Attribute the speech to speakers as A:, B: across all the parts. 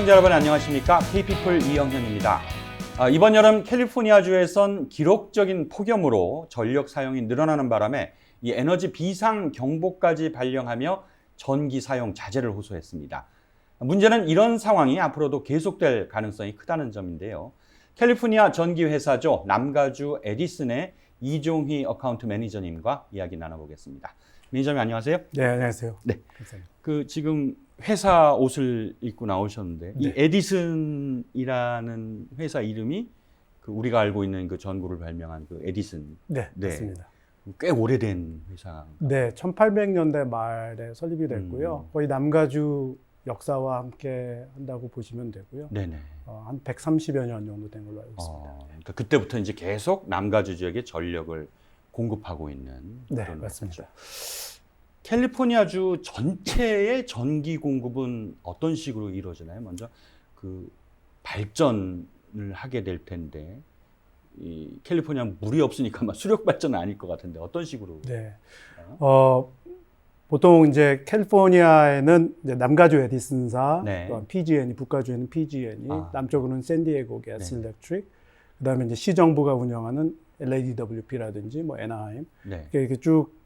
A: 시청자 여러분 안녕하십니까? K피플 이영현입니다. 이번 여름 캘리포니아주에선 기록적인 폭염으로 전력 사용이 늘어나는 바람에 이 에너지 비상 경보까지 발령하며 전기 사용 자제를 호소했습니다. 문제는 이런 상황이 앞으로도 계속될 가능성이 크다는 점인데요. 캘리포니아 전기 회사죠. 남가주 에디슨의 이종희 어카운트 매니저님과 이야기 나눠보겠습니다. 매니저님 안녕하세요.
B: 네, 안녕하세요.
A: 네.
B: 감사합니다.
A: 지금 회사 옷을 입고 나오셨는데, 이
B: 네.
A: 에디슨이라는 회사 이름이 우리가 알고 있는 그 전구를 발명한 그 에디슨.
B: 네,
A: 네.
B: 맞습니다.
A: 꽤 오래된 회사.
B: 네, 1800년대 말에 설립이 됐고요. 거의 남가주 역사와 함께 한다고 보시면 되고요.
A: 네네.
B: 한 130여 년 정도 된 걸로 알고 있습니다.
A: 그러니까 그때부터 이제 계속 남가주 지역에 전력을 공급하고 있는
B: 네,
A: 그런
B: 맞습니다.
A: 회사죠. 캘리포니아주 전체의 전기 공급은 어떤 식으로 이루어지나요? 먼저 그 발전을 하게 될 텐데, 이 캘리포니아 물이 없으니까 막 수력 발전은 아닐 것 같은데 어떤 식으로?
B: 네. 보통 이제 캘리포니아에는 이제 남가주 에디슨사,
A: 네.
B: 또한 PG&E, 북가주에는 PG&E, 남쪽으로는 샌디에고 게스
A: 네.
B: 일렉트릭, 그다음에 이제 시정부가 운영하는 LADWP라든지 뭐 애나하임,
A: 네.
B: 이렇게 쭉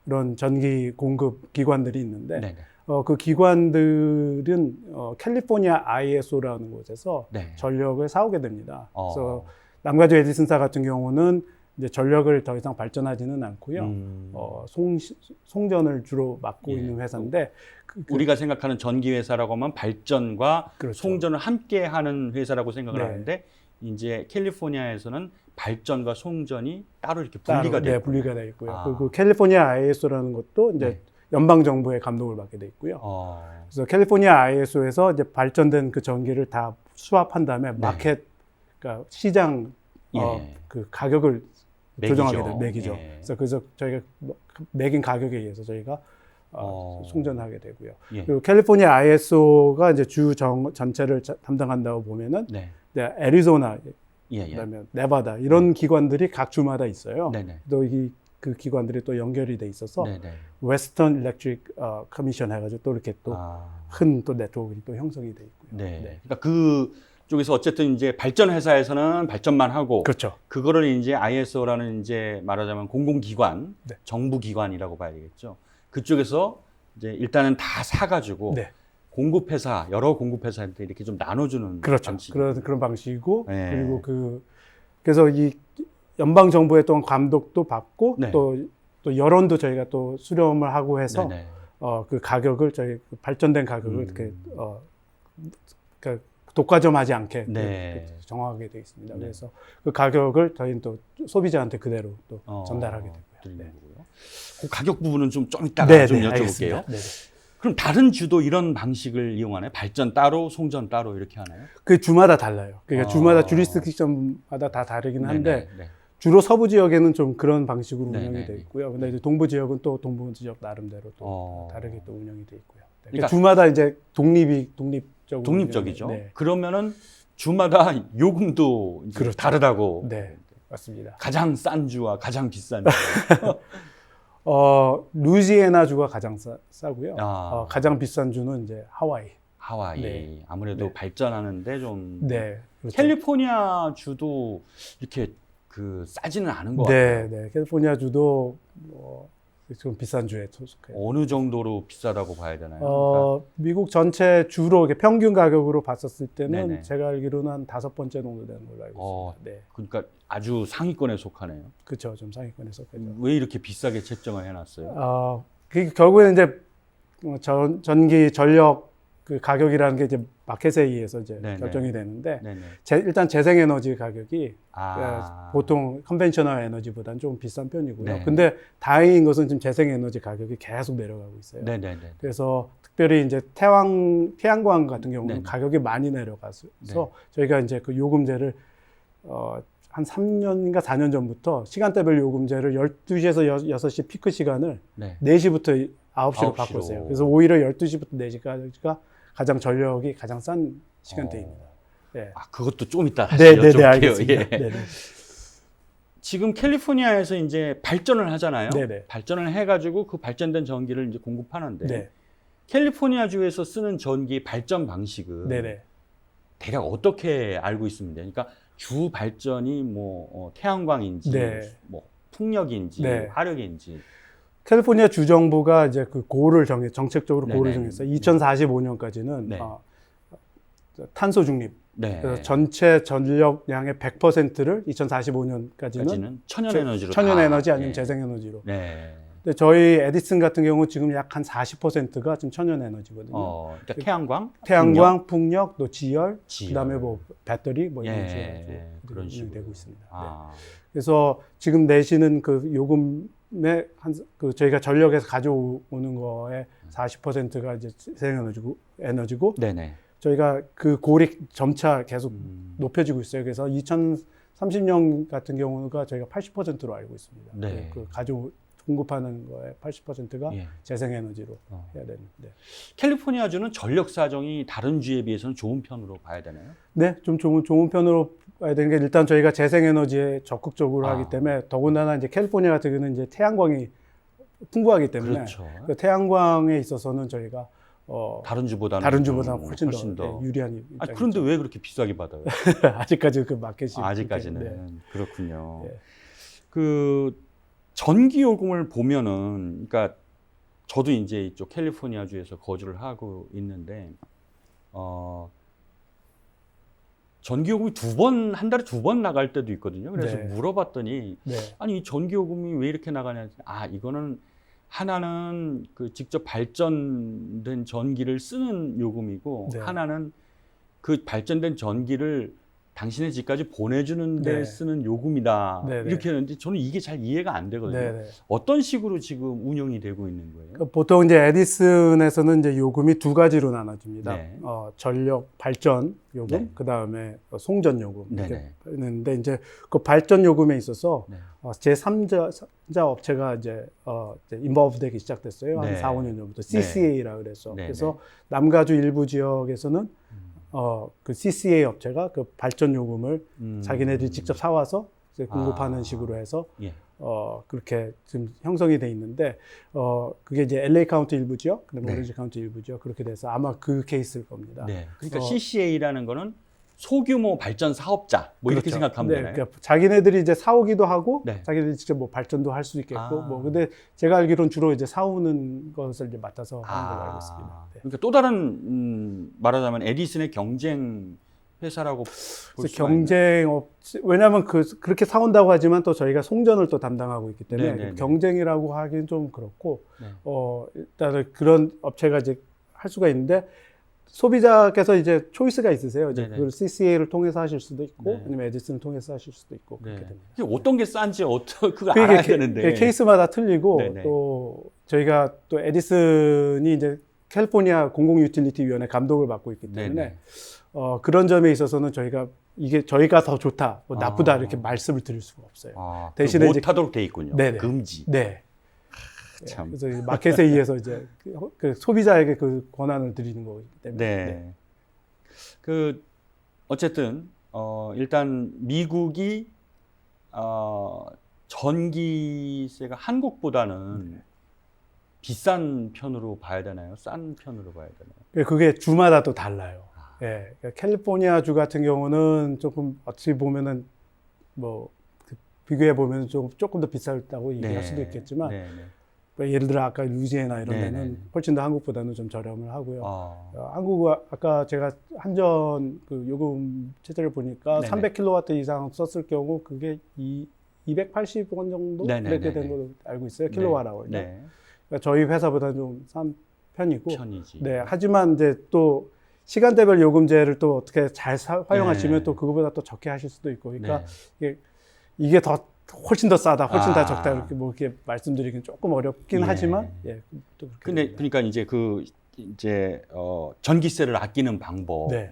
B: 이런 전기 공급 기관들이 있는데,
A: 네.
B: 그 기관들은 캘리포니아 ISO라는 곳에서
A: 네.
B: 전력을 사오게 됩니다.
A: 어.
B: 그래서 남가주 에디슨사 같은 경우는 이제 전력을 더 이상 발전하지는 않고요. 송전을 주로 맡고
A: 예.
B: 있는 회사인데,
A: 우리가 생각하는 전기 회사라고 하면 발전과
B: 그렇죠.
A: 송전을 함께 하는 회사라고 생각을
B: 네.
A: 하는데, 이제 캘리포니아에서는 발전과 송전이 따로 이렇게 분리가
B: 네,
A: 되고,
B: 분리가 되어 있고요.
A: 아.
B: 그리고 캘리포니아 ISO라는 것도 이제
A: 네.
B: 연방 정부의 감독을 받게 되어 있고요. 그래서 캘리포니아 ISO에서 이제 발전된 그 전기를 다 수합한 다음에 마켓, 그러니까 시장
A: 예.
B: 그 가격을
A: 매기죠.
B: 조정하게 돼요. 매기죠.
A: 예.
B: 그래서 저희가 매긴 가격에 의해서 저희가 송전하게 되고요.
A: 예.
B: 그리고 캘리포니아 ISO가 이제 주 전체를 담당한다고 보면은
A: 네.
B: 애리조나,
A: 예.
B: 그다음에 네바다 이런 기관들이 각 주마다 있어요.
A: 네네.
B: 또 그 기관들이 또 연결이 돼 있어서
A: 네네.
B: 웨스턴 일렉트릭 커미션 해가지고 또 이렇게 또 큰 또 네트워크가 또 형성이 돼 있고요.
A: 네. 그러니까 그 쪽에서 어쨌든 이제 발전 회사에서는 발전만 하고,
B: 그렇죠.
A: 그거를 이제 ISO라는 이제 말하자면 공공기관,
B: 네.
A: 정부기관이라고 봐야 되겠죠. 그쪽에서 이제 일단은 다 사가지고
B: 네.
A: 공급회사, 여러 공급회사한테 이렇게 좀 나눠주는
B: 그렇죠.
A: 방식.
B: 그런 방식이고,
A: 네.
B: 그리고 그래서 이 연방 정부의 또 감독도 받고,
A: 네.
B: 또 여론도 저희가 또 수렴을 하고 해서
A: 네네.
B: 그 가격을 저희 발전된 가격을 이렇게 그러니까 독과점하지 않게
A: 네.
B: 정하게 되어 있습니다.
A: 네.
B: 그래서 그 가격을 저희는 또 소비자한테 그대로 또 전달하게 되고요.
A: 드리는
B: 네.
A: 거고요. 그 가격 부분은 좀 이따가
B: 네,
A: 좀
B: 네,
A: 여쭤볼게요.
B: 알겠습니다. 네.
A: 그럼 다른 주도 이런 방식을 이용하나요? 발전 따로, 송전 따로 이렇게 하나요?
B: 그 주마다 달라요. 그러니까 주마다 주리스딕션마다 다 다르긴 한데,
A: 네네.
B: 주로 서부 지역에는 좀 그런 방식으로
A: 네네.
B: 운영이 돼 있고요. 근데 이제 동부 지역은 또 동부 지역 나름대로 또 다르게 또 운영이 돼 있고요. 네.
A: 그러니까
B: 주마다 이제 독립적으로
A: 독립적이죠.
B: 네.
A: 그러면은 주마다 요금도 이제
B: 그렇죠.
A: 다르다고.
B: 네, 맞습니다.
A: 가장 싼 주와 가장 비싼 주.
B: 루이지애나 주가 가장 싸고요.
A: 아.
B: 가장 비싼 주는 이제 하와이.
A: 하와이.
B: 네.
A: 아무래도
B: 네.
A: 발전하는데 좀.
B: 네, 그렇죠.
A: 캘리포니아 주도 이렇게 싸지는 않은 것 같아요.
B: 네. 캘리포니아 주도 좀 비싼 주에 속해요.
A: 어느 정도로 비싸다고 봐야 되나요?
B: 미국 전체 주로 이렇게 평균 가격으로 봤었을 때는
A: 네네.
B: 제가 알기로는 한 5번째 정도 되는 걸로 알고 있습니다. 네.
A: 그러니까 아주 상위권에 속하네요.
B: 그렇죠. 좀 상위권에 속하죠.
A: 왜 이렇게 비싸게 책정을 해놨어요?
B: 결국에는 이제 전기 전력 그 가격이라는 게 이제 마켓에 의해서 이제
A: 네네.
B: 결정이 되는데,
A: 네네.
B: 일단 재생에너지 가격이
A: 아.
B: 보통 컨벤셔널 에너지보다는 좀 비싼 편이고요.
A: 네.
B: 근데 다행인 것은 지금 재생에너지 가격이 계속 내려가고 있어요.
A: 네네네.
B: 그래서 특별히 이제 태양광 같은 경우는
A: 네네.
B: 가격이 많이 내려가서
A: 네.
B: 저희가 이제 그 요금제를 한 3년인가 4년 전부터 시간대별 요금제를 12시에서 6시 피크 시간을
A: 네.
B: 4시부터 9시로
A: 9시로.
B: 바꿨어요. 그래서 오히려 12시부터 4시까지가 가장 전력이 가장 싼 시간대입니다. 네.
A: 그것도 좀 이따 다시
B: 네,
A: 여쭤볼게요.
B: 알겠습니다.
A: 예.
B: 네.
A: 지금 캘리포니아에서 이제 발전을 하잖아요.
B: 네네.
A: 발전을 해가지고 그 발전된 전기를 이제 공급하는데
B: 네.
A: 캘리포니아주에서 쓰는 전기 발전 방식은
B: 네네.
A: 대략 어떻게 알고 있습니다. 그러니까 주 발전이 뭐 태양광인지,
B: 네.
A: 뭐 풍력인지,
B: 네.
A: 화력인지.
B: 캘리포니아 주정부가 이제 그 고를 정책적으로 고를
A: 네네.
B: 정했어요. 2045년까지는
A: 네.
B: 탄소 중립.
A: 네.
B: 그래서 전체 전력량의 100%를 2045년까지는
A: 까지는 천연 에너지로
B: 천연
A: 다,
B: 에너지 아니면
A: 예.
B: 재생 에너지로.
A: 네.
B: 근데 저희 에디슨 같은 경우 지금 약 한 40%가 지금 천연 에너지거든요.
A: 그러니까 태양광,
B: 태양광, 풍력, 또 지열,
A: 지열.
B: 그다음에 뭐 배터리 뭐 이런
A: 예,
B: 식으로
A: 그런 식으로
B: 되고 있습니다. 네.
A: 아,
B: 그래서 지금 내시는 그 요금에 그 저희가 전력에서 가져오는 거에 40%가 이제 재생 에너지고
A: 네네.
B: 저희가 그 골이 점차 계속 높여지고 있어요. 그래서 2030년 같은 경우가 저희가 80%로 알고 있습니다.
A: 네.
B: 그 공급하는 거에 80%가
A: 예.
B: 재생에너지로 해야 되는데.
A: 캘리포니아주는 전력 사정이 다른 주에 비해서는 좋은 편으로 봐야 되나요?
B: 네, 좀 좋은 편으로 봐야 되는 게 일단 저희가 재생에너지에 적극적으로
A: 아.
B: 하기 때문에 더군다나 이제 캘리포니아 같은 경우는 이제 태양광이 풍부하기 때문에
A: 그렇죠.
B: 그 태양광에 있어서는 저희가
A: 다른 주보다는
B: 훨씬 더 유리한
A: 아,
B: 입장이죠.
A: 그런데 왜 그렇게 비싸게 받아요?
B: 아직까지 그 마켓이
A: 아직까지는
B: 그렇게, 네.
A: 그렇군요.
B: 네.
A: 그 전기 요금을 보면은, 그러니까 저도 이제 이쪽 캘리포니아주에서 거주를 하고 있는데, 전기 요금이 한 달에 두 번 나갈 때도 있거든요. 그래서
B: 네.
A: 물어봤더니,
B: 네.
A: 아니 이 전기 요금이 왜 이렇게 나가냐? 아, 이거는 하나는 그 직접 발전된 전기를 쓰는 요금이고,
B: 네.
A: 하나는 그 발전된 전기를 당신의 집까지 보내주는 데
B: 네.
A: 쓰는 요금이다.
B: 네, 네.
A: 이렇게 하는데 저는 이게 잘 이해가 안 되거든요.
B: 네, 네.
A: 어떤 식으로 지금 운영이 되고 있는 거예요?
B: 그러니까 보통 이제 에디슨에서는 이제 요금이 두 가지로 나눠집니다.
A: 네.
B: 전력 발전 요금,
A: 네.
B: 그 다음에 송전 요금 이렇게
A: 네네.
B: 있는데 이제 그 발전 요금에 있어서
A: 네.
B: 제3자 업체가 이제 인바업되기 시작됐어요.
A: 네.
B: 한 4, 5년 전부터 CCA라 그래서
A: 네.
B: 그래서 남가주 일부 지역에서는 그 CCA 업체가 그 발전 요금을 자기네들이 직접 사와서 이제 공급하는 식으로 해서
A: 예.
B: 그렇게 지금 형성이 돼 있는데 그게 이제 LA 카운티 일부 지역, 그다음에
A: 네.
B: 오렌지 카운티 일부 지역 그렇게 돼서 아마 그 케이스일 겁니다.
A: 네. 그러니까 CCA라는 거는 소규모 발전 사업자 뭐 이렇게
B: 그렇죠.
A: 생각하면
B: 네,
A: 되나요?
B: 그러니까 자기네들이 이제 사오기도 하고
A: 네.
B: 자기네들이 직접 뭐 발전도 할 수 있겠고
A: 아.
B: 뭐 근데 제가 알기로는 주로 이제 사오는 것을 이제 맡아서 하는 걸로 알고 있습니다. 네.
A: 그러니까 또 다른 말하자면 에디슨의 경쟁 회사라고 볼
B: 그래서
A: 수가 있나요?
B: 경쟁 왜냐하면 그렇게 사온다고 하지만 또 저희가 송전을 또 담당하고 있기 때문에
A: 네네네.
B: 경쟁이라고 하기는 좀 그렇고
A: 네.
B: 일단은 그런 업체가 이제 할 수가 있는데 소비자께서 이제 초이스가 있으세요. 이제
A: 네네.
B: 그걸 CCA를 통해서 하실 수도 있고
A: 네.
B: 아니면 에디슨을 통해서 하실 수도 있고
A: 네.
B: 그렇게 됩니다.
A: 이게 어떤 게 싼지 그거
B: 그게
A: 알아야 되는데.
B: 케이스마다 틀리고
A: 네네.
B: 또 저희가 또 에디슨이 이제 캘리포니아 공공유틸리티 위원회 감독을 맡고 있기 때문에
A: 네네.
B: 그런 점에 있어서는 저희가 더 좋다, 뭐 나쁘다
A: 아.
B: 이렇게 말씀을 드릴 수가 없어요.
A: 대신에
B: 대신에 이제
A: 못하도록 돼 있군요.
B: 네네.
A: 금지.
B: 네.
A: 참.
B: 그래서 이 마켓에 의해서 이제 그 소비자에게 그 권한을 드리는 거기 때문에.
A: 네. 그 어쨌든 일단 미국이 전기세가 한국보다는 비싼 편으로 봐야 되나요? 싼 편으로 봐야 되나요?
B: 그게 주마다 또 달라요. 예, 그러니까 캘리포니아 주 같은 경우는 조금 어떻게 보면은 뭐 비교해 보면 조금 더 비싸다고 얘기할 수도 있겠지만
A: 네, 네.
B: 뭐 예를 들어 아까 루이지애나 이런
A: 네,
B: 데는
A: 네.
B: 훨씬 더 한국보다는 좀 저렴을 하고요.
A: 아,
B: 한국은 아까 제가 한전 그 요금 체제를 보니까
A: 네네.
B: 300kW 이상 썼을 경우 그게 280원 정도
A: 네네네네.
B: 이렇게 된 걸로 알고 있어요. 킬로와트아워.
A: 네.
B: 그러니까 저희 회사보다는 좀 싼 편이고.
A: 편이지.
B: 네. 하지만 이제 또 시간대별 요금제를 또 어떻게 잘 활용하시면
A: 네.
B: 또 그거보다 또 적게 하실 수도 있고. 그러니까
A: 네.
B: 이게 훨씬 더 싸다, 훨씬 더
A: 아.
B: 적다 이렇게 뭐 이렇게 말씀드리긴 조금 어렵긴
A: 예.
B: 하지만 또 그렇게
A: 근데
B: 됩니다.
A: 그러니까 이제 전기세를 아끼는 방법은
B: 네.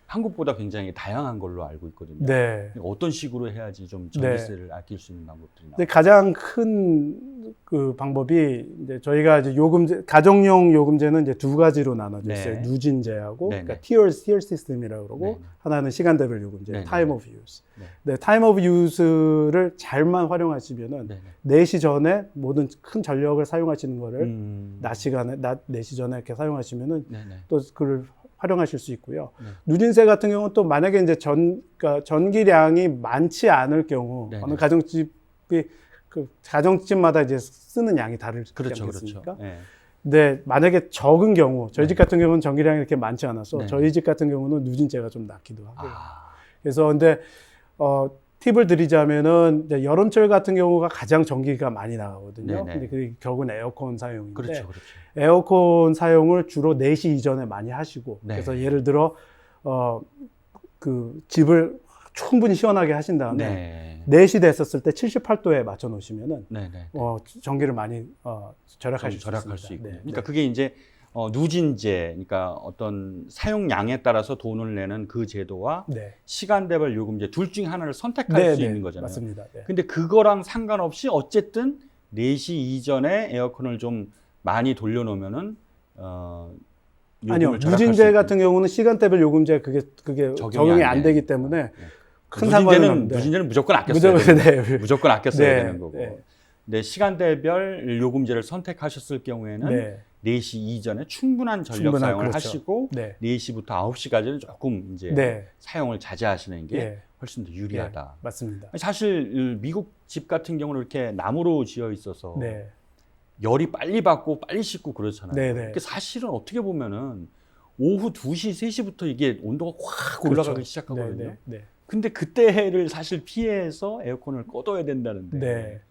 A: 한국보다 굉장히 다양한 걸로 알고 있거든요.
B: 네.
A: 어떤 식으로 해야지 좀 전기세를 아낄 수 있는 방법들이 나와요?
B: 근데 가장 큰 그 방법이 이제 저희가 이제 요금제, 가정용 요금제는 이제 두 가지로 나눠져 있어요.
A: 네.
B: 누진제하고,
A: 네,
B: 그러니까
A: 네.
B: tier system이라고 그러고,
A: 네.
B: 하나는 시간대별 요금제,
A: 네, 네.
B: time of use.
A: 네.
B: 네, time of use를 잘만 활용하시면은
A: 네.
B: 4시 전에 모든 큰 전력을 사용하시는 거를 낮 4시 전에 이렇게 사용하시면은
A: 네, 네.
B: 또 그걸 활용하실 수 있고요.
A: 네.
B: 누진세 같은 경우는 또 만약에 이제 그러니까 전기량이 많지 않을 경우
A: 네네.
B: 어느 가정집이 그 가정집마다 이제 쓰는 양이 다르지
A: 그렇죠,
B: 않겠습니까?
A: 그렇죠. 네.
B: 근데 만약에 적은 경우 저희 집
A: 네.
B: 같은 경우는 전기량이 이렇게 많지 않아서
A: 네.
B: 저희 집 같은 경우는 누진세가 좀 낮기도 하고요.
A: 아,
B: 그래서 근데 팁을 드리자면은 이제 여름철 같은 경우가 가장 전기가 많이 나가거든요.
A: 네네.
B: 근데 그게 결국은 에어컨 사용인데
A: 그렇죠, 그렇죠.
B: 에어컨 사용을 주로 4시 이전에 많이 하시고
A: 네.
B: 그래서 예를 들어 그 집을 충분히 시원하게 하신 다음에
A: 네.
B: 4시 됐었을 때 78도에 맞춰 놓으시면은
A: 네, 네.
B: 전기를 많이 절약하실 수
A: 절약할
B: 있습니다.
A: 수 있고.
B: 네,
A: 그러니까
B: 네.
A: 그게 이제 누진제, 그러니까 어떤 사용량에 따라서 돈을 내는 그 제도와
B: 네.
A: 시간대별 요금제 둘 중에 하나를 선택할
B: 네,
A: 수
B: 네,
A: 있는 거잖아요.
B: 맞습니다. 네.
A: 근데 그거랑 상관없이 어쨌든 4시 이전에 에어컨을 좀 많이 돌려놓으면은
B: 아니요,
A: 요금을 절약할 수
B: 누진제
A: 있고.
B: 같은 경우는 시간대별 요금제 그게 적용이 안 되기 때문에 큰 상관은 없는데
A: 누진제는 무조건 아꼈어야
B: 무조건
A: 되는
B: 네.
A: 무조건 아꼈어야
B: 네,
A: 되는 거고.
B: 네.
A: 근데 시간대별 요금제를 선택하셨을 경우에는
B: 네.
A: 4시 이전에 충분한 전력
B: 충분한,
A: 사용을
B: 그렇죠.
A: 하시고
B: 네.
A: 4시부터 9시까지는 조금 이제
B: 네.
A: 사용을 자제하시는 게
B: 네.
A: 훨씬 더 유리하다.
B: 맞습니다.
A: 사실 미국 집 같은 경우는 이렇게 나무로 지어 있어서
B: 네.
A: 열이 빨리 받고 빨리 식고 그렇잖아요.
B: 네, 네.
A: 그러니까 사실은 어떻게 보면은 오후 2시, 3시부터 이게 온도가 확
B: 그렇죠.
A: 올라가기 시작하거든요.
B: 네, 네, 네.
A: 근데 그때를 사실 피해서 에어컨을 꺼둬야 된다는데
B: 네.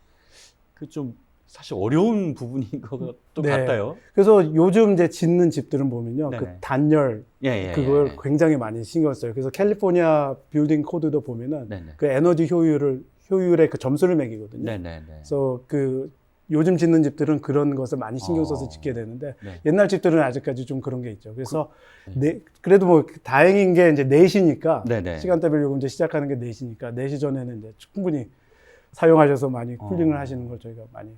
A: 그 좀 사실 어려운 부분인 것도
B: 네.
A: 같아요.
B: 그래서 요즘 이제 짓는 집들은 보면요,
A: 네네.
B: 그 단열
A: 예,
B: 그걸 굉장히 많이 신경 써요. 그래서 캘리포니아 빌딩 코드도 보면은
A: 네네.
B: 그 에너지 효율의 그 점수를 매기거든요.
A: 네네네.
B: 그래서 그 요즘 짓는 집들은 그런 것을 많이 신경 써서 짓게 되는데
A: 네.
B: 옛날 집들은 아직까지 좀 그런 게 있죠. 그래서
A: 네.
B: 그래도 뭐 다행인 게 이제 4시니까
A: 네네.
B: 시간대별 요금제 시작하는 게 4시니까 4시 전에는 이제 충분히 사용하셔서 많이 쿨링을 하시는 걸 저희가 많이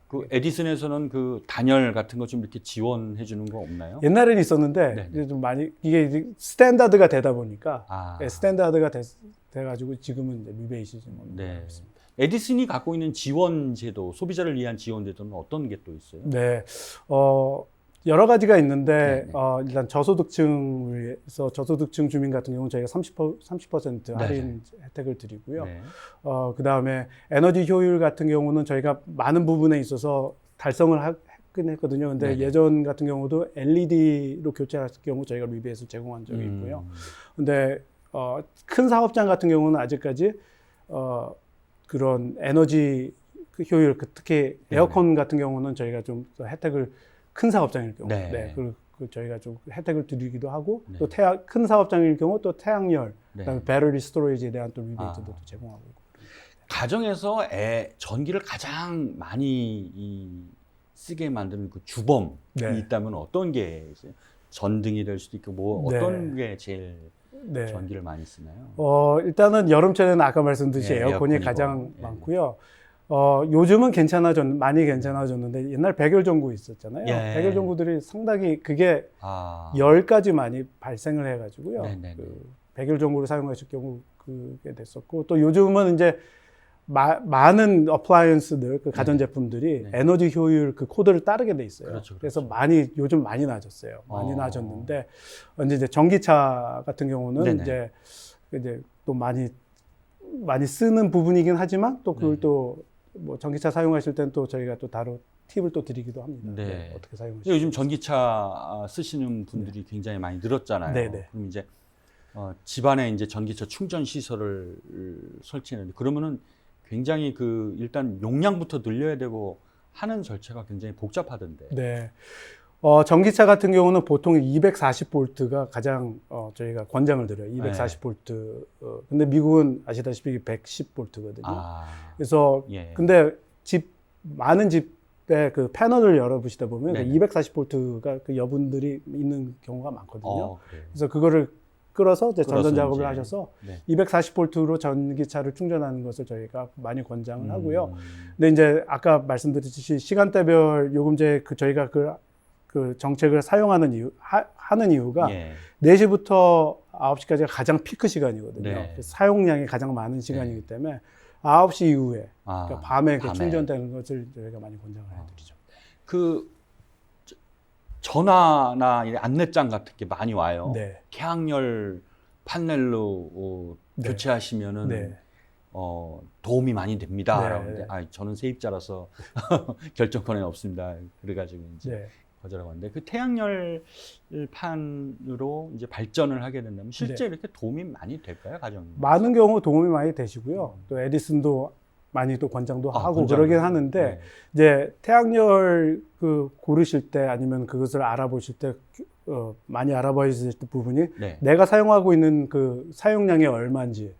A: 그 에디슨에서는 그 단열 같은 거 좀 이렇게 지원해 주는 거 없나요?
B: 옛날에는 있었는데
A: 네네.
B: 이제 좀 많이 이게 이제 스탠다드가 되다 보니까
A: 아.
B: 스탠다드가 돼가지고 지금은 이제 리베이시 좀
A: 네.
B: 있습니다.
A: 에디슨이 갖고 있는 지원 제도, 소비자를 위한 지원 제도는 어떤 게 또 있어요?
B: 네, 여러 가지가 있는데
A: 네네.
B: 일단 저소득층에서 저소득층 주민 같은 경우는 저희가 30% 할인 혜택을 드리고요.
A: 네.
B: 그 다음에 에너지 효율 같은 경우는 저희가 많은 부분에 있어서 달성을 하긴 했거든요. 근데
A: 네네.
B: 예전 같은 경우도 LED로 교체할 경우 저희가 리베이스를 제공한 적이 있고요. 근데 큰 사업장 같은 경우는 아직까지 그런 에너지 효율, 특히 에어컨 같은 경우는 저희가 좀 혜택을 큰 사업장일 경우,
A: 네.
B: 그 저희가 좀 혜택을 드리기도 하고
A: 네.
B: 또 큰 사업장일 경우 또 태양열,
A: 네.
B: 그다음에 배터리 스토리지에 대한 또 리베이트도 제공하고 있고.
A: 가정에서 전기를 가장 많이 쓰게 만드는 그 주범이
B: 네.
A: 있다면 어떤 게 있어요? 전등이 될 수도 있고 뭐
B: 네.
A: 어떤 게 제일
B: 네.
A: 전기를 많이 쓰나요?
B: 일단은 여름철에는 아까 말씀드린
A: 예,
B: 에어컨이
A: 에어컨이고.
B: 가장
A: 예.
B: 많고요. 요즘은 많이 괜찮아졌는데 옛날 백열전구 있었잖아요.
A: 예.
B: 백열전구들이 상당히 그게
A: 아.
B: 열까지 많이 발생을 해가지고요.
A: 네네네.
B: 그 백열전구를 사용하실 경우 그게 됐었고 또 요즘은 이제 많은 어플라이언스들, 그 가전제품들이
A: 네.
B: 에너지 효율 그 코드를 따르게 돼 있어요.
A: 그렇죠,
B: 그래서
A: 그렇죠.
B: 요즘 많이 낮았어요. 많이
A: 어.
B: 낮았는데 이제 전기차 같은 경우는
A: 네네.
B: 이제 또 많이 쓰는 부분이긴 하지만 또 그걸
A: 네.
B: 또 뭐 전기차 사용하실 때는 또 저희가 또 팁을 또 드리기도 합니다.
A: 네.
B: 어떻게 사용하실지.
A: 요즘 전기차 쓰시는 분들이 굉장히 많이 늘었잖아요.
B: 네네.
A: 그럼 이제 집안에 이제 전기차 충전 시설을 설치했는데 그러면은 굉장히 일단 용량부터 늘려야 되고 하는 절차가 굉장히 복잡하던데.
B: 네. 전기차 같은 경우는 보통 240볼트가 가장 저희가 권장을 드려요. 240볼트. 근데 미국은 아시다시피 110볼트거든요.
A: 아.
B: 그래서
A: 예.
B: 근데 많은 집에 그 패널을 열어보시다 보면
A: 네네.
B: 240볼트가 그 여분들이 있는 경우가 많거든요.
A: 그래요.
B: 그래서 그거를 끌어서 이제
A: 끌어서
B: 전전 작업을
A: 이제.
B: 하셔서
A: 네.
B: 240볼트로 전기차를 충전하는 것을 저희가 많이 권장을 하고요. 근데 이제 아까 말씀드렸듯이 시간대별 요금제 저희가 그 정책을 사용하는 하는 이유가
A: 예.
B: 4시부터 9시까지가 가장 피크 시간이거든요.
A: 네.
B: 사용량이 가장 많은 시간이기 때문에 9시 이후에 그러니까 밤에 이렇게
A: 밤에.
B: 충전되는 것을 저희가 많이 권장을 해드리죠.
A: 그 전화나 이 안내장 같은 게 많이 와요.
B: 네.
A: 태양열 판넬로
B: 네.
A: 교체하시면은
B: 네.
A: 도움이 많이 됩니다.
B: 네.
A: 라고 근데, 저는 세입자라서 결정권은 없습니다. 그래가지고 이제
B: 네.
A: 거절하고 왔는데 그 태양열 판으로 이제 발전을 하게 된다면 실제 이렇게 도움이 많이 될까요, 가정?
B: 많은 경우 도움이 많이 되시고요. 또 에디슨도 많이 또 권장도 하고
A: 권장을
B: 그러긴
A: 하고.
B: 하는데
A: 네.
B: 이제 태양열 고르실 때 아니면 그것을 알아보실 때 많이 알아보실 부분이
A: 네.
B: 내가 사용하고 있는 그 사용량이 얼마인지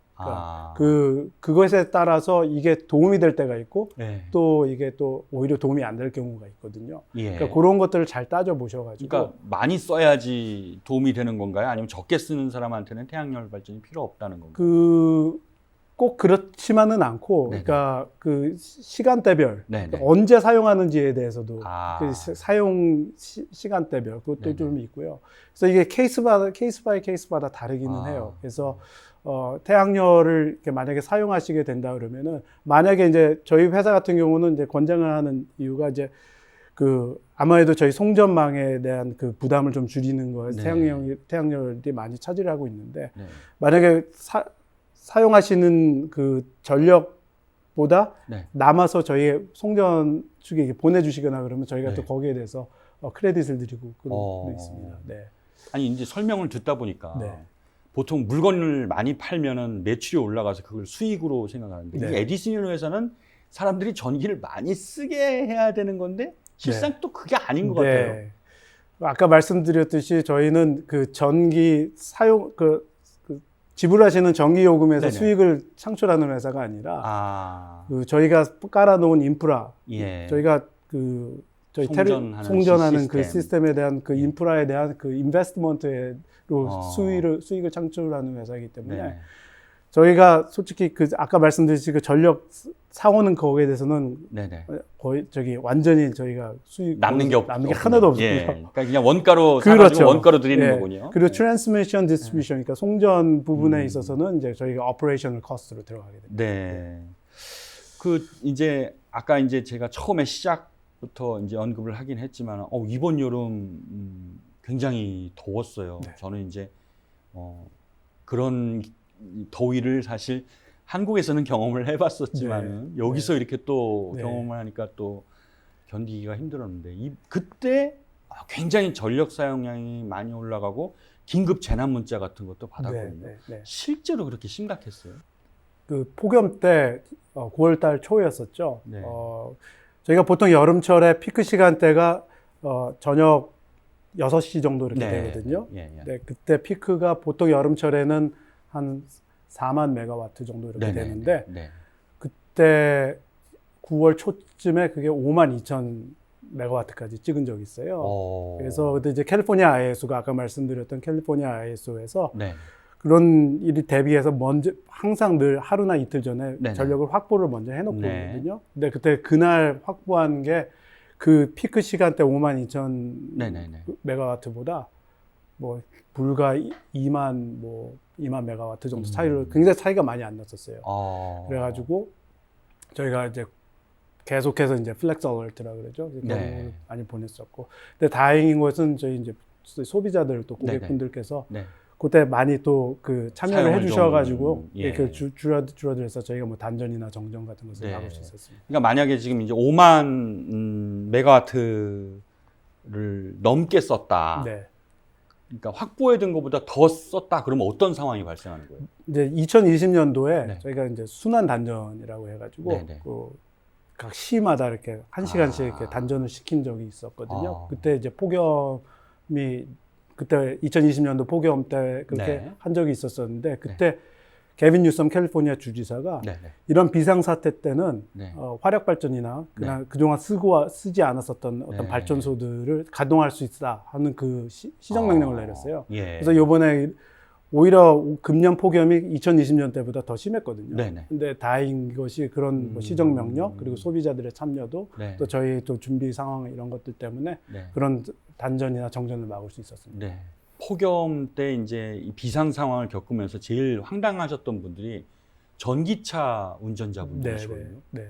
B: 그것에 따라서 이게 도움이 될 때가 있고
A: 네.
B: 또 이게 또 오히려 도움이 안 될 경우가 있거든요.
A: 예.
B: 그러니까 그런 것들을 잘 따져 보셔가지고
A: 그러니까 많이 써야지 도움이 되는 건가요? 아니면 적게 쓰는 사람한테는 태양열 발전이 필요 없다는 건가요?
B: 꼭 그렇지만은 않고,
A: 네네.
B: 그러니까 그 시간대별
A: 네네.
B: 언제 사용하는지에 대해서도
A: 아.
B: 사용 시간대별 그것도
A: 네네.
B: 좀 있고요. 그래서 이게 케이스 바이 케이스마다 다르기는 해요. 그래서 태양열을 이렇게 만약에 사용하시게 된다 그러면은 만약에 이제 저희 회사 같은 경우는 이제 권장을 하는 이유가 이제 아무래도 저희 송전망에 대한 그 부담을 좀 줄이는 거에서
A: 네.
B: 태양열이 많이 차지를 하고 있는데
A: 네.
B: 만약에 사용하시는 그 전력보다
A: 네.
B: 남아서 저희 송전 측에 보내주시거나 그러면 저희가
A: 네.
B: 또 거기에 대해서 크레딧을 드리고 그런
A: 어.
B: 게 있습니다. 네.
A: 아니 이제 설명을 듣다 보니까
B: 네.
A: 보통 물건을 많이 팔면은 매출이 올라가서 그걸 수익으로 생각하는데
B: 네.
A: 이 에디슨이라는 회사는 사람들이 전기를 많이 쓰게 해야 되는 건데 실상 또 그게 아닌 것 같아요.
B: 네. 아까 말씀드렸듯이 저희는 그 전기 사용 지불하시는 전기 요금에서
A: 네네.
B: 수익을 창출하는 회사가 아니라 저희가 깔아놓은 인프라,
A: 예.
B: 저희가 저희 송전하는 그 시스템에 대한 그 인프라에 대한 그 인베스트먼트로 수익을 창출하는 회사이기 때문에
A: 네.
B: 저희가 솔직히 아까 말씀드린 그 전력 사오는 거기에 대해서는
A: 네네.
B: 거의 완전히 저희가 수익
A: 남는 게
B: 하나도 없고요.
A: 예. 그러니까 그냥 원가로
B: 그렇죠.
A: 사가지고 원가로 드리는
B: 예.
A: 거군요.
B: 그리고
A: 네.
B: 트랜스미션 디스트리뷰션, 그러니까 송전 부분에 있어서는 이제 저희가 오퍼레이셔널 코스트로 들어가게 됩니다.
A: 네. 이제 아까 이제 제가 처음에 시작부터 이제 언급을 하긴 했지만 이번 여름 굉장히 더웠어요.
B: 네.
A: 저는 이제 그런 더위를 사실 한국에서는 경험을 해봤었지만은 여기서 이렇게 또 경험을 하니까 또 견디기가 힘들었는데 그때 굉장히 전력 사용량이 많이 올라가고 긴급 재난 문자 같은 것도 받았거든요. 실제로 그렇게 심각했어요?
B: 폭염 때 9월 달 초였었죠.
A: 네.
B: 저희가 보통 여름철에 피크 시간대가 저녁 6시 정도 이렇게 되거든요. 네, 그때 피크가 보통 여름철에는 한 4만 메가와트 정도 이렇게 되는데 그때 9월 초쯤에 그게 5만 2천 메가와트까지 찍은 적이 있어요. 그래서 그때 이제 캘리포니아 ISO가 아까 말씀드렸던 캘리포니아 ISO에서 그런 일이 대비해서 항상 늘 하루나 이틀 전에 전력을 확보를 먼저 해놓고 있거든요. 근데 그때 그날 확보한 게 그 피크 시간대 5만 2천 메가와트보다 불과 2만 메가와트 정도 차이로 굉장히 차이가 많이 안 났었어요. 그래가지고 저희가 이제 계속해서 이제 플렉스 얼트라 그러죠. 많이 보냈었고. 근데 다행인 것은 저희 이제 소비자들 또 고객분들께서 그때 많이 또 참여를 해주셔가지고 줄어들어서 저희가 단전이나 정전 같은 것을 막을 수 있었습니다.
A: 그러니까 만약에 지금 이제 5만 메가와트를 넘게 썼다. 그러니까 확보해둔 것보다 더 썼다. 그러면 어떤 상황이 발생하는 거예요?
B: 이제 2020년도에 저희가 이제 순환 단전이라고 해가지고 각 시마다 이렇게 1시간씩 이렇게 단전을 시킨 적이 있었거든요. 그때 이제 폭염이 그때 2020년도 폭염 때 그렇게 한 적이 있었었는데 그때 개빈 뉴섬 캘리포니아 주지사가 이런 비상사태 때는 화력 발전이나 그동안 쓰지 않았었던 어떤 발전소들을 가동할 수 있다 하는 그 시정 명령을 내렸어요. 그래서 이번에 오히려 금년 폭염이 2020년 때보다 더 심했거든요.
A: 네네.
B: 근데 다행인 것이 그런 뭐 시정 명령 그리고 소비자들의 참여도
A: 네.
B: 또 저희 또 준비 상황 이런 것들 때문에
A: 네.
B: 그런 단전이나 정전을 막을 수 있었습니다.
A: 네. 폭염 때 이제 이 비상 상황을 겪으면서 제일 황당하셨던 분들이 전기차 운전자분들이시거든요.
B: 네.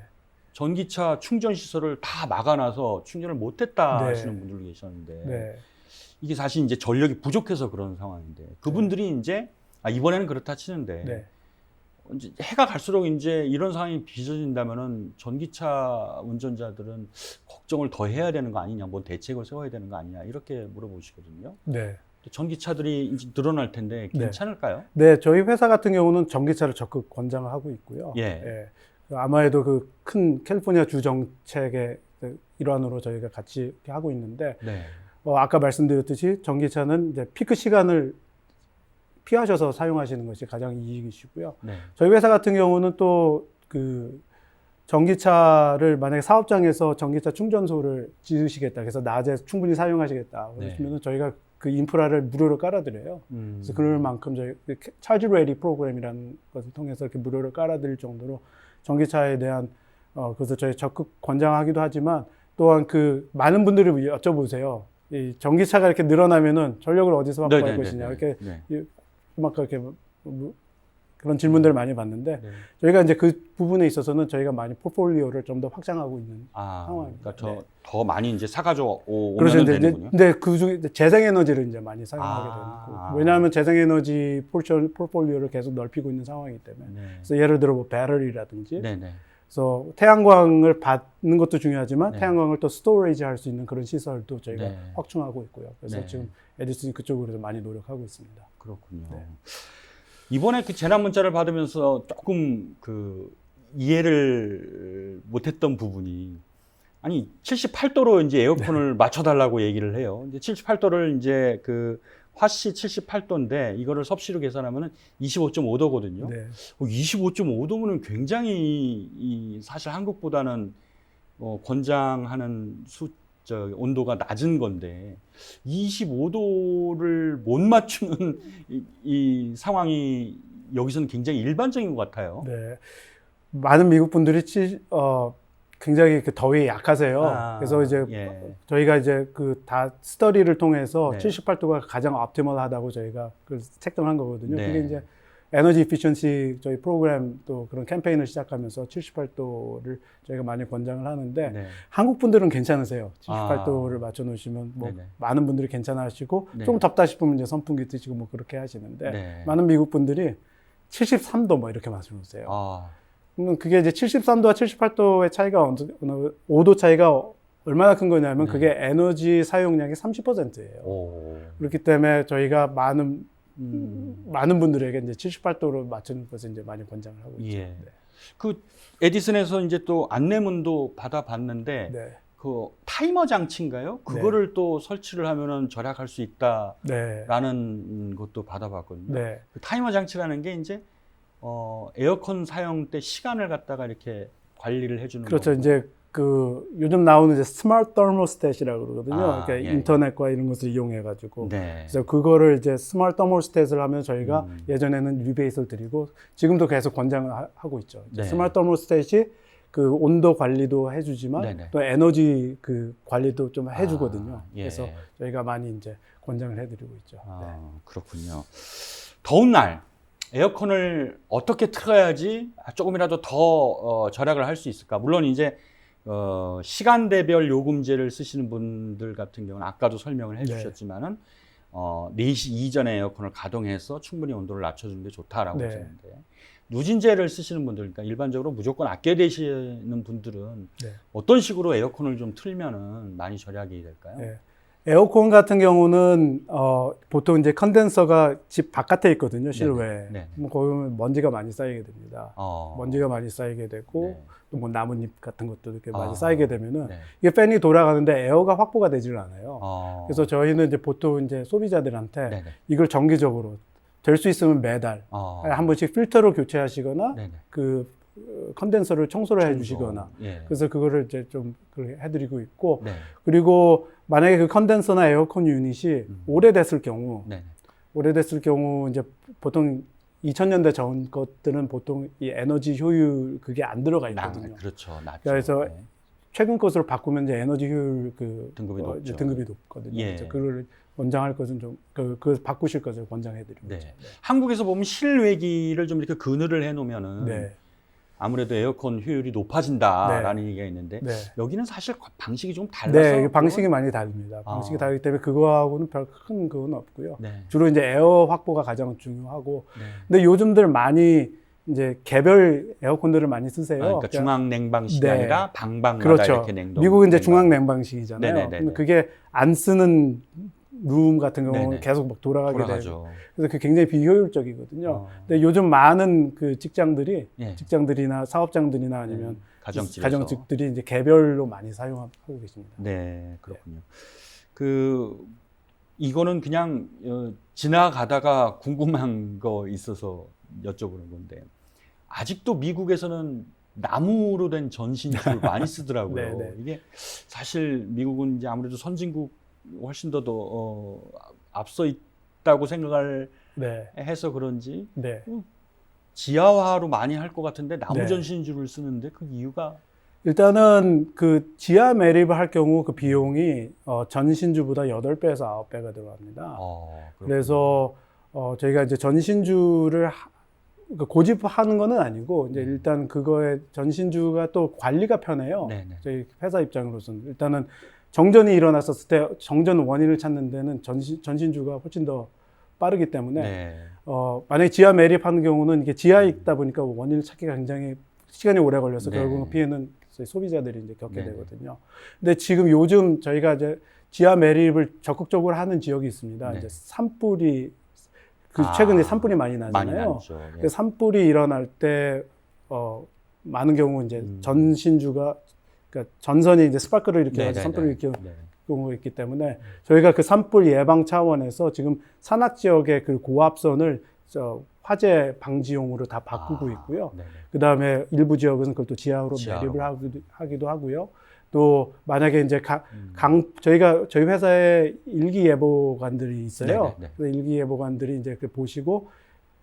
A: 전기차 충전 시설을 다 막아놔서 충전을 못했다
B: 네.
A: 하시는 분들도 계셨는데
B: 네.
A: 이게 사실 이제 전력이 부족해서 그런 상황인데 그분들이 이제 이번에는 그렇다 치는데
B: 네.
A: 이제 해가 갈수록 이제 이런 상황이 빚어진다면은 전기차 운전자들은 걱정을 더 해야 되는 거 아니냐, 뭐 대책을 세워야 되는 거 아니냐 이렇게 물어보시거든요.
B: 네.
A: 전기차들이 이제 늘어날 텐데 괜찮을까요?
B: 네, 저희 회사 같은 경우는 전기차를 적극 권장을 하고 있고요.
A: 예.
B: 아마도 그 큰 캘리포니아 주 정책의 그 일환으로 저희가 같이 이렇게 하고 있는데,
A: 네.
B: 아까 말씀드렸듯이 전기차는 이제 피크 시간을 피하셔서 사용하시는 것이 가장 이익이시고요.
A: 네.
B: 저희 회사 같은 경우는 또 그 전기차를 만약에 사업장에서 전기차 충전소를 지으시겠다, 그래서 낮에 충분히 사용하시겠다 그러시면은 저희가 그 인프라를 무료로 깔아드려요. 그래서 그럴 만큼 저희 차지 레디 프로그램이라는 것을 통해서 이렇게 무료로 깔아드릴 정도로 전기차에 대한 그래서 저희 적극 권장하기도 하지만 또한 그 많은 분들이 여쭤보세요. 이 전기차가 이렇게 늘어나면은 전력을 어디서 확보할 것이냐 이렇게 막 그렇게 그런 질문들을 많이 받는데 저희가 이제 그 부분에 있어서는 저희가 많이 포트폴리오를 좀 더 확장하고 있는 상황입니다.
A: 그러니까 더 많이 이제 사가지고 오면
B: 그렇죠.
A: 되는군요.
B: 근데 그 중에 재생에너지를 이제 많이 사용하게 되는 거고 왜냐하면 재생에너지 포트폴리오를 계속 넓히고 있는 상황이기 때문에 그래서 예를 들어 뭐 배터리라든지 그래서 태양광을 받는 것도 중요하지만 태양광을 또 스토리지 할 수 있는 그런 시설도 저희가 확충하고 있고요. 그래서 지금 에디슨이 그쪽으로 많이 노력하고 있습니다.
A: 그렇군요. 이번에 그 재난 문자를 받으면서 조금 그 이해를 못했던 부분이 아니 78도로 이제 에어컨을 맞춰달라고 얘기를 해요. 이제 78도를 이제 그 화씨 78도인데 이거를 섭씨로 계산하면은 25.5도거든요. 25.5도면은 굉장히 사실 한국보다는 권장하는 온도가 낮은 건데 25도를 못 맞추는 이 상황이 여기서는 굉장히 일반적인 것 같아요.
B: 네, 많은 미국 분들이 굉장히 그 더위에 약하세요. 그래서 이제 저희가 이제 그 다 스터디를 통해서 78도가 가장 옵티멀하다고 저희가 그걸 책정한 거거든요. 그게 이제 에너지 이피션시 저희 프로그램 또 그런 캠페인을 시작하면서 78도를 저희가 많이 권장을 하는데 한국 분들은 괜찮으세요. 78도를 맞춰 놓으시면 뭐 많은 분들이 괜찮아하시고 좀 덥다 싶으면 이제 선풍기 드시고 뭐 그렇게 하시는데 많은 미국 분들이 73도 뭐 이렇게 맞춰 놓으세요. 그게 이제 73도와 78도의 차이가 5도 차이가 얼마나 큰 거냐면 그게 에너지 사용량의 30%예요. 그렇기 때문에 저희가 많은 분들에게 이제 78도로 맞추는 것을 이제 많이 권장을 하고 있죠.
A: 그 에디슨에서 이제 또 안내문도 받아봤는데 그 타이머 장치인가요? 그거를 또 설치를 하면은 절약할 수 있다라는 것도 받아봤거든요. 그 타이머 장치라는 게 이제 에어컨 사용 때 시간을 갖다가 이렇게 관리를 해주는
B: 그렇죠.
A: 거고.
B: 이제 그 요즘 나오는 이제 스마트 더모스탯이라고 그러거든요. 그러니까 인터넷과 이런 것을 이용해가지고 그래서 그거를 이제 스마트 더모스탯을 하면 저희가 예전에는 리베이트를 드리고 지금도 계속 권장을 하고 있죠. 스마트 더모스탯이 그 온도 관리도 해주지만 또 에너지 그 관리도 좀 해주거든요. 그래서 저희가 많이 이제 권장을 해드리고 있죠.
A: 그렇군요. 더운 날 에어컨을 어떻게 틀어야지 조금이라도 더 절약을 할 수 있을까? 물론 이제 시간대별 요금제를 쓰시는 분들 같은 경우는 아까도 설명을 해주셨지만은 4시 이전에 에어컨을 가동해서 충분히 온도를 낮춰주는 게 좋다라고 하셨는데 누진제를 쓰시는 분들, 그러니까 일반적으로 무조건 아껴야 되시는 분들은 어떤 식으로 에어컨을 좀 틀면은 많이 절약이 될까요?
B: 에어컨 같은 경우는 보통 이제 컨덴서가 집 바깥에 있거든요, 실외에. 거기 보면 먼지가 많이 쌓이게 됩니다. 먼지가 많이 쌓이게 되고 또 뭐 나뭇잎 같은 것도 이렇게 많이 쌓이게 되면은 이게 팬이 돌아가는데 에어가 확보가 되질 않아요. 그래서 저희는 이제 보통 이제 소비자들한테 이걸 정기적으로 될 수 있으면 매달 한 번씩 필터를 교체하시거나 그 컨덴서를 청소를 해주시거나 그래서 그거를 이제 좀 그렇게 해드리고 있고 그리고 만약에 그 컨덴서나 에어컨 유닛이 오래됐을 경우 오래됐을 경우 이제 보통 2000년대 전 것들은 보통 이 에너지 효율 그게 안 들어가 있거든요.
A: 그렇죠. 낮죠.
B: 그래서
A: 네.
B: 최근 것으로 바꾸면 이제 에너지 효율 그
A: 등급이 높죠.
B: 이제 등급이 높거든요.
A: 예.
B: 그래서 그걸 권장할 것은 좀 그 바꾸실 것을 권장해드리고
A: 네.
B: 있죠.
A: 한국에서 보면 실외기를 좀 이렇게 그늘을 해놓으면은
B: 네.
A: 아무래도 에어컨 효율이 높아진다라는 얘기가 있는데
B: 네.
A: 여기는 사실 방식이 좀 달라서
B: 네, 방식이 많이 다릅니다. 방식이 다르기 때문에 그거하고는 별 큰 그건 없고요.
A: 네.
B: 주로 이제 에어 확보가 가장 중요하고,
A: 네.
B: 근데 요즘들 많이 이제 개별 에어컨들을 많이 쓰세요.
A: 그러니까 중앙 냉방식이
B: 네.
A: 아니라 방방마다
B: 그렇죠.
A: 이렇게 냉동.
B: 미국은 이제
A: 냉방.
B: 중앙 냉방식이잖아요.
A: 네네네네.
B: 근데 그게 안 쓰는 룸 같은 경우는
A: 네네.
B: 계속 막 돌아가게 되고,
A: 돌아가죠.
B: 그래서 그 굉장히 비효율적이거든요.
A: 어.
B: 근데 요즘 많은 그 직장들이
A: 예.
B: 직장들이나 사업장들이나 아니면
A: 가정집에서.
B: 가정집들이 이제 개별로 많이 사용하고 계십니다.
A: 네, 그렇군요. 이거는 그냥 지나가다가 궁금한 거 있어서 여쭤보는 건데 아직도 미국에서는 나무로 된 전신줄 많이 쓰더라고요.
B: 네네.
A: 이게 사실 미국은 이제 아무래도 선진국 훨씬 더 앞서 있다고 생각을
B: 네.
A: 해서 그런지
B: 네.
A: 지하화로 많이 할 것 같은데 나무
B: 네.
A: 전신줄을 쓰는데 그 이유가
B: 일단은 그 지하 매립을 할 경우 그 비용이 전신주보다 8배에서 9배가 들어갑니다. 그래서 저희가 이제 전신주를 고집하는 거는 아니고 이제 일단 그거에 전신주가 또 관리가 편해요.
A: 네네.
B: 저희 회사 입장으로서는 일단은 정전이 일어났었을 때 정전 원인을 찾는 데는 전신주가 훨씬 더 빠르기 때문에
A: 네.
B: 만약에 지하 매립하는 경우는 이게 지하에 있다 보니까 원인을 찾기가 굉장히 시간이 오래 걸려서
A: 네.
B: 결국은 피해는 소비자들이 이제 겪게
A: 네.
B: 되거든요. 근데 지금 요즘 저희가 이제 지하 매립을 적극적으로 하는 지역이 있습니다.
A: 네.
B: 이제 산불이 최근에 산불이 많이
A: 많이
B: 나잖아요.
A: 나죠. 예.
B: 그 산불이 일어날 때 많은 경우 이제 전신주가 그러니까 전선이 이제 스파크를 일으켜서 산불을 일으키는 경우가 있기 때문에 저희가 그 산불 예방 차원에서 지금 산악 지역의 그 고압선을 화재 방지용으로 다 바꾸고 있고요.
A: 네네.
B: 그 다음에 일부 지역은 그걸 또 지하로 매립을 하기도 하고요. 또 만약에 이제 저희 회사에 일기예보관들이 있어요.
A: 네네.
B: 그래서 일기예보관들이 이제 그 보시고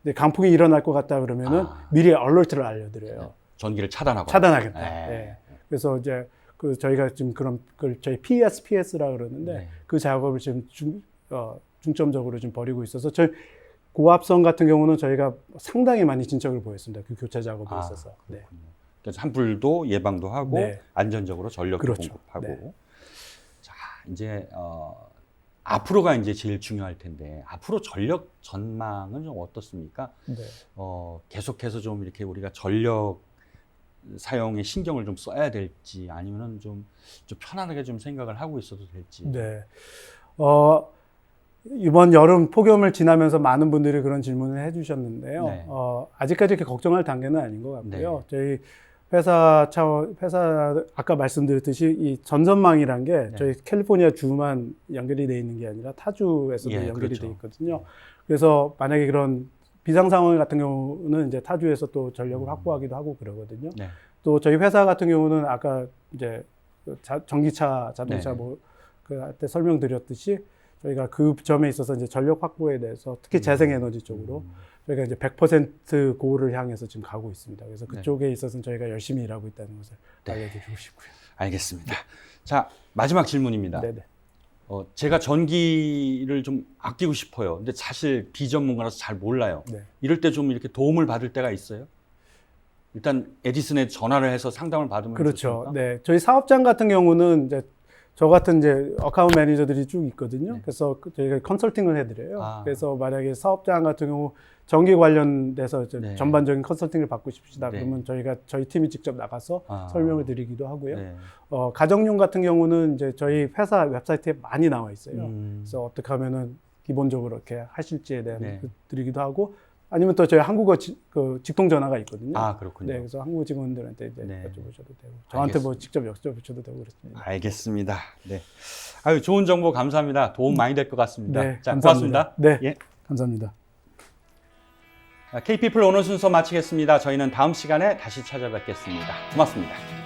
B: 이제 강풍이 일어날 것 같다 그러면은 미리 얼러트를 알려드려요.
A: 전기를 차단하고.
B: 차단하겠다.
A: 네.
B: 네. 그래서 이제 저희가 지금 그걸 저희 PSPS라 그러는데
A: 네.
B: 그 작업을 지금 중점적으로 지금 벌이고 있어서 저희 고압선 같은 경우는 저희가 상당히 많이 진척을 보였습니다. 그 교체 작업에 있어서. 네.
A: 그래서 산불도 예방도 하고
B: 네.
A: 안전적으로 전력도
B: 그렇죠.
A: 공급하고.
B: 네.
A: 자, 이제 앞으로가 이제 제일 중요할 텐데 앞으로 전력 전망은 좀 어떻습니까?
B: 네.
A: 계속해서 좀 이렇게 우리가 전력 사용에 신경을 좀 써야 될지 아니면은 좀 편안하게 좀 생각을 하고 있어도 될지.
B: 네. 이번 여름 폭염을 지나면서 많은 분들이 그런 질문을 해주셨는데요.
A: 네.
B: 아직까지 이렇게 걱정할 단계는 아닌 것 같고요.
A: 네.
B: 저희 회사 아까 말씀드렸듯이 이 전선망이란 게
A: 네.
B: 저희 캘리포니아 주만 연결이 돼 있는 게 아니라 타주에서도
A: 예,
B: 연결이
A: 그렇죠.
B: 돼 있거든요. 그래서 만약에 그런 비상 상황 같은 경우는 이제 타주에서 또 전력을 확보하기도 하고 그러거든요.
A: 네.
B: 또 저희 회사 같은 경우는 아까 이제 전기차, 자동차
A: 네.
B: 그때 설명드렸듯이 저희가 그 점에 있어서 이제 전력 확보에 대해서 특히 재생에너지 쪽으로 저희가 이제 100% 고를 향해서 지금 가고 있습니다. 그래서 그쪽에 있어서는 저희가 열심히 일하고 있다는 것을 알려드리고 싶고요.
A: 알겠습니다. 자, 마지막 질문입니다.
B: 네네.
A: 제가 전기를 좀 아끼고 싶어요. 근데 사실 비전문가라서 잘 몰라요.
B: 네.
A: 이럴 때 좀 이렇게 도움을 받을 때가 있어요? 일단 에디슨에 전화를 해서 상담을 받으면
B: 그렇죠.
A: 좋습니까?
B: 네. 저희 사업장 같은 경우는 이제 저 같은 이제 어카운트 매니저들이 쭉 있거든요.
A: 네.
B: 그래서 저희가 컨설팅을 해드려요.
A: 아.
B: 그래서 만약에 사업장 같은 경우 전기 관련돼서
A: 네.
B: 전반적인 컨설팅을 받고 싶으시다
A: 네.
B: 그러면 저희 팀이 직접 나가서 설명을 드리기도 하고요.
A: 네.
B: 가정용 같은 경우는 이제 저희 회사 웹사이트에 많이 나와 있어요. 그래서 어떻게 하면은 기본적으로 이렇게 하실지에 대한
A: 네.
B: 드리기도 하고 아니면 또 저희 한국어 직통 전화가 있거든요.
A: 그렇군요.
B: 네, 그래서 한국 직원들한테 이제
A: 네.
B: 여쭤보셔도 되고 저한테 뭐 직접 여쭤보셔도 되고 그렇습니다.
A: 알겠습니다. 네. 아유, 좋은 정보 감사합니다. 도움 많이 될 것 같습니다.
B: 네,
A: 자,
B: 감사합니다.
A: 고맙습니다.
B: 네,
A: 예.
B: 감사합니다.
A: KP플 오늘 순서 마치겠습니다. 저희는 다음 시간에 다시 찾아뵙겠습니다. 고맙습니다.